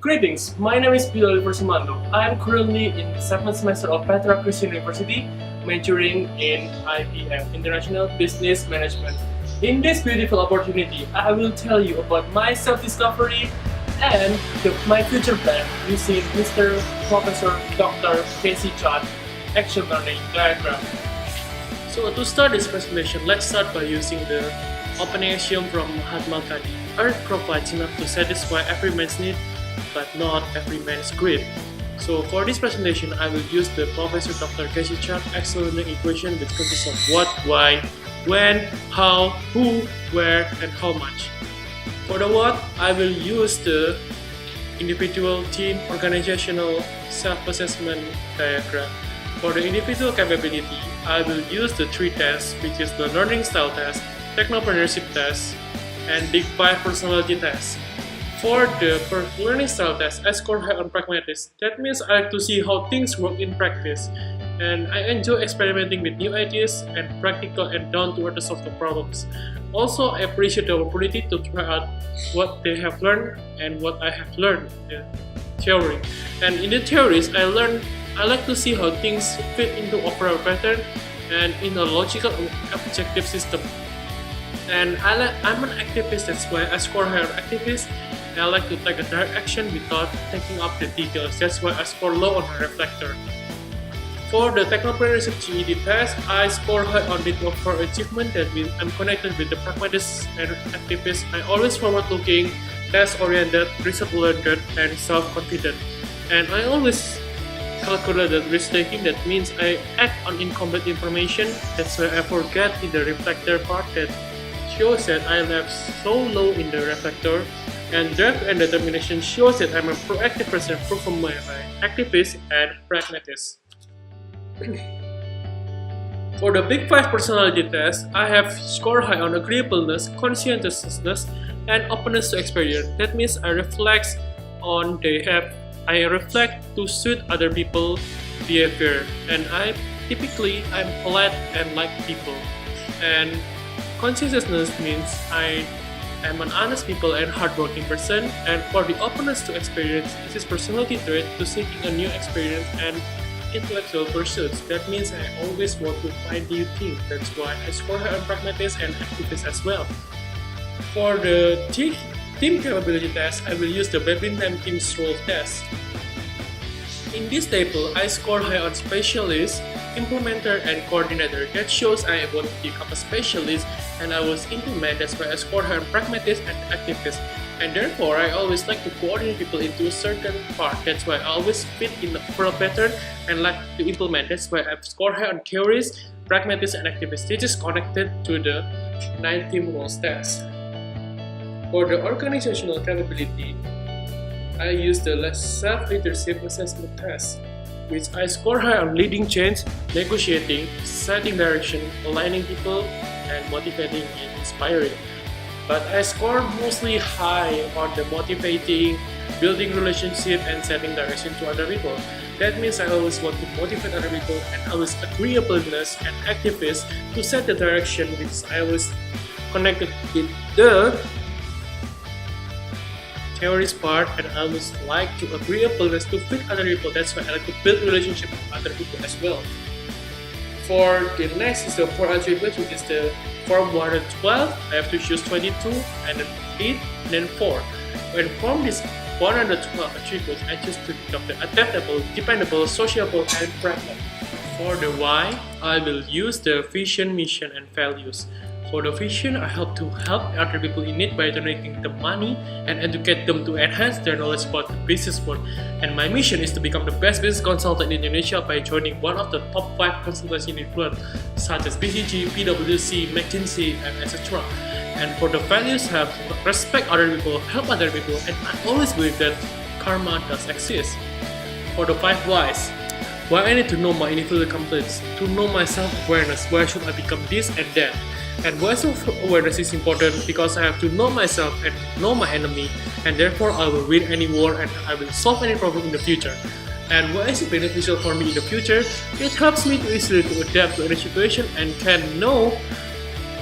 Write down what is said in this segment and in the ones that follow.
Greetings, my name is Bilal Versimando. I am currently in the 7th semester of Petra Christian University, majoring in IBM, International Business Management. In this beautiful opportunity, I will tell you about my self-discovery and my future plan using Mr. Professor Dr. Casey Chad Action Learning Diagram. So to start this presentation, let's start by using the opening axiom from Mahatma Gandhi. Earth provides enough to satisfy every man's need, but not every man's greed. So for this presentation, I will use the Professor Dr. Casey Chad Axial Learning equation, which consists of what, why, when, how, who, where, and how much. For the what, I will use the individual, team, organizational, self-assessment diagram. For the individual capability, I will use the three tests, which is the learning style test, technopreneurship test, and Big 5 personality test. For the learning style test, I score high on pragmatism. That means I like to see how things work in practice. And I enjoy experimenting with new ideas and practical and down-to-earth to solve the problems. Also, I appreciate the opportunity to try out what they have learned and what I have learned in theory. And in the theories, I like to see how things fit into overall pattern and in a logical objective system. And I'm an activist, that's why I score higher on activist. And I like to take a direct action without taking up the details, that's why I score low on a reflector. For the technopreneurship GED test, I score high on the for achievement. That means I'm connected with the pragmatist and activist. I always forward-looking, task-oriented, result-oriented, and self-confident. And I always calculated risk-taking. That means I act on incomplete information. That's why I forget in the reflector part that shows that I left so low in the reflector. And drive and determination shows that I'm a proactive person proven by activist and pragmatist. For the Big 5 personality test, I have scored high on agreeableness, conscientiousness, and openness to experience. That means I reflect to suit other people's behavior, and I'm polite and like people. And conscientiousness means I am an honest people and hardworking person. And for the openness to experience, this is personality trait to seeking a new experience and intellectual pursuits. That means I always want to find new things. That's why I score high on pragmatist and activist as well. For the team capability test, I will use the badminton team's role test. In this table, I score high on specialist, implementer, and coordinator. That shows I want to become a specialist and I was implement. That's why I score high on pragmatist and activist. And therefore, I always like to coordinate people into a certain part. That's why I always fit in the overall pattern and like to implement. That's why I score high on theories, pragmatist, and activist. This is connected to the 9 team roles test. For the organizational capability, I use the self-leadership assessment test, which I score high on leading change, negotiating, setting direction, aligning people, and motivating and inspiring. But I score mostly high on the motivating, building relationship, and setting direction to other people. That means I always want to motivate other people, and I was agreeableness and activist to set the direction, which I was connected with the theories part, and I always like to agreeableness to fit other people. That's why I like to build relationship with other people as well. For the next is the 4 attributes, which is the form 112. I have to choose 22 and then 8 and then 4. When from this 112 attributes, I choose to become the adaptable, dependable, sociable, and pragmatic. For the why, I will use the vision, mission, and values. For the vision, I help other people in need by donating them money and educate them to enhance their knowledge about the business world. And my mission is to become the best business consultant in Indonesia by joining one of the top 5 consultancy in the world, such as BCG, PwC, McKinsey, and etc. And for the values, I have to respect other people, help other people, and I always believe that karma does exist. For the 5 whys, why I need to know my individual complaints, to know my self-awareness, why should I become this and that. And why self-awareness is important because I have to know myself and know my enemy, and therefore I will win any war and I will solve any problem in the future. And why is it beneficial for me in the future? It helps me to easily to adapt to any situation and can know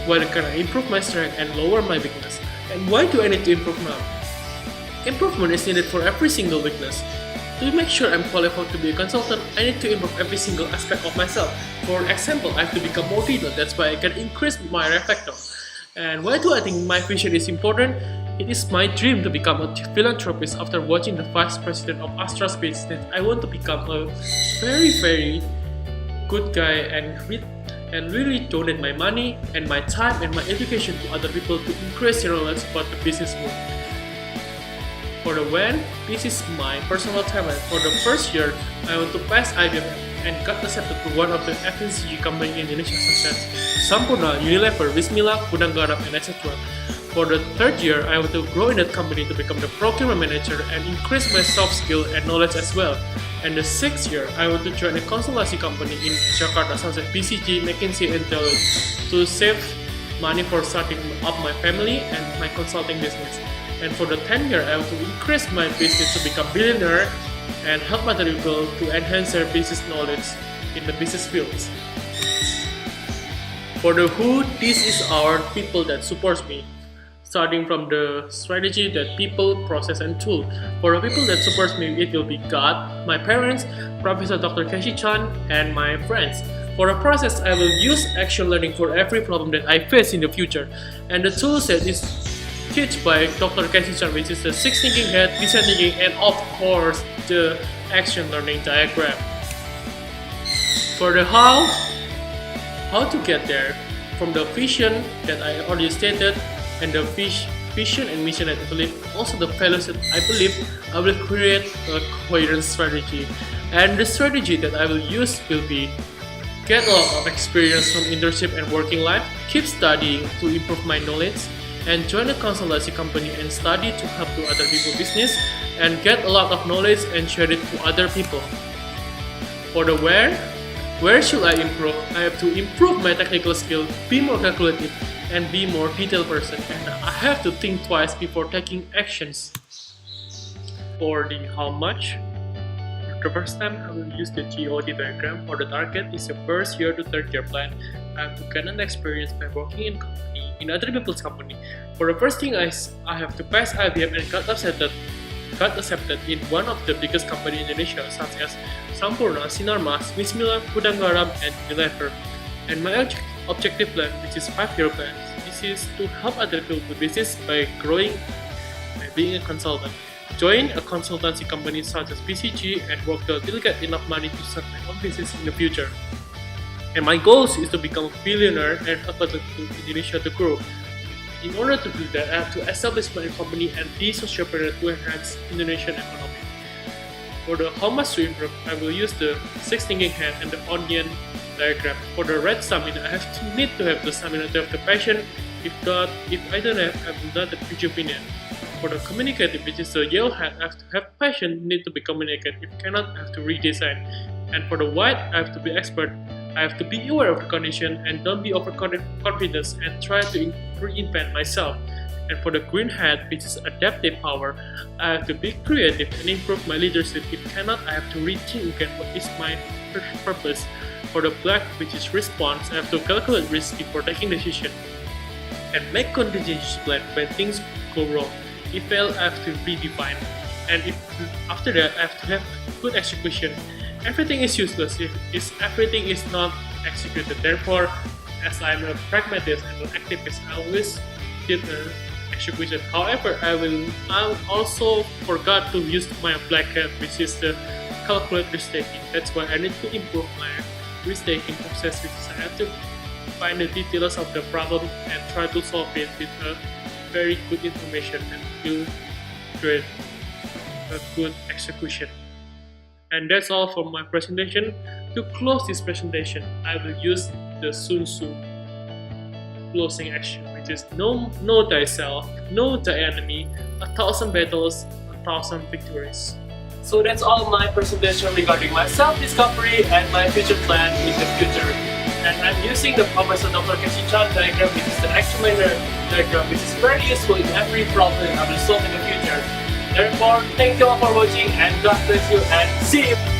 where can I improve my strength and lower my weakness. And why do I need to improve now? Improvement is needed for every single weakness. To make sure I'm qualified to be a consultant, I need to improve every single aspect of myself. For example, I have to become more detailed, that's why I can increase my reflector. And why do I think my vision is important? It is my dream to become a philanthropist after watching the Vice President of Astra Space that I want to become a very good guy and really donate my money and my time and my education to other people to increase their knowledge about the business world. For the when, this is my personal timeline. For the first year, I want to pass IBM and got accepted to one of the FMCG companies in Indonesia such as Sampurna, Unilever, Bismillah, Gudang Garam, and etc. For the third year, I want to grow in that company to become the procurement manager and increase my soft skill and knowledge as well. And the sixth year, I want to join a consultancy company in Jakarta such as BCG, McKinsey, and Deloitte to save money for starting up my family and my consulting business. And for the 10th year, I want to increase my business to become billionaire and help other people to enhance their business knowledge in the business fields. For the who, this is our people that supports me. Starting from the strategy that people, process, and tool. For the people that supports me, it will be God, my parents, Professor Dr. Casey Chan, and my friends. For the process, I will use action learning for every problem that I face in the future. And the tool set is taught by Dr. Casey Chan, which is the 6 thinking head, design thinking, and of course, the action learning diagram. For the how to get there, from the vision that I already stated, and the vision and mission that I believe, also the values that I believe, I will create a coherent strategy. And the strategy that I will use will be get a lot of experience from internship and working life, keep studying to improve my knowledge, and join a consultancy company and study to help to other people business, and get a lot of knowledge and share it to other people. For the where should I improve? I have to improve my technical skill, be more calculative, and be more detailed person, and I have to think twice before taking actions. For the how much, the first time I will use the GOT diagram. For the target is a first year to third year plan. I have to gain an experience by working in company, in other people's company. For the first thing I have to pass IBM and got accepted in one of the biggest company in Indonesia such as Sampurna, Sinarmas, Bismillah, Gudang Garam, and Unilever. And my objective plan, which is 5-year plan, this is to help other people do business by growing by being a consultant. Join a consultancy company such as BCG and work till get enough money to start my own business in the future. And my goal is to become a billionaire and help other people in Indonesia to grow. In order to do that, I have to establish my company and be sociopreneur to enhance Indonesian economy. For the how much to improve, I will use the 6 thinking head and the onion diagram. For the red stamina, I need to have the stamina to have the passion. If I don't have, I will not have future opinion. For the communicative, which is the yellow hat, I have to have passion, need to be communicative. If cannot, I have to redesign. And for the white, I have to be expert. I have to be aware of the condition and don't be overconfident and try to reinvent myself. And for the green hat, which is adaptive power, I have to be creative and improve my leadership. If cannot, I have to rethink again what is my purpose. For the black, which is response, I have to calculate risk before taking decision and make contingency plan when things go wrong. If fail, I have to redefine. And after that, I have to have good execution. Everything is useless if everything is not executed. Therefore, as I'm a pragmatist and an activist, I always did the execution. However, I also forgot to use my black hat, which is the calculate risk taking. That's why I need to improve my risk taking process, which is I have to find the details of the problem and try to solve it with a very good information and build a good execution. And that's all for my presentation. To close this presentation, I will use the Sun Tzu closing action, which is know thyself, know thy enemy, 1,000 battles, 1,000 victories. So that's all my presentation regarding my self-discovery and my future plan in the future. And I'm using the Professor Dr. Casey Chan diagram, which is the action learner diagram, which is very useful in every problem I will solve in the future. Therefore, thank you all for watching and God bless you and see you!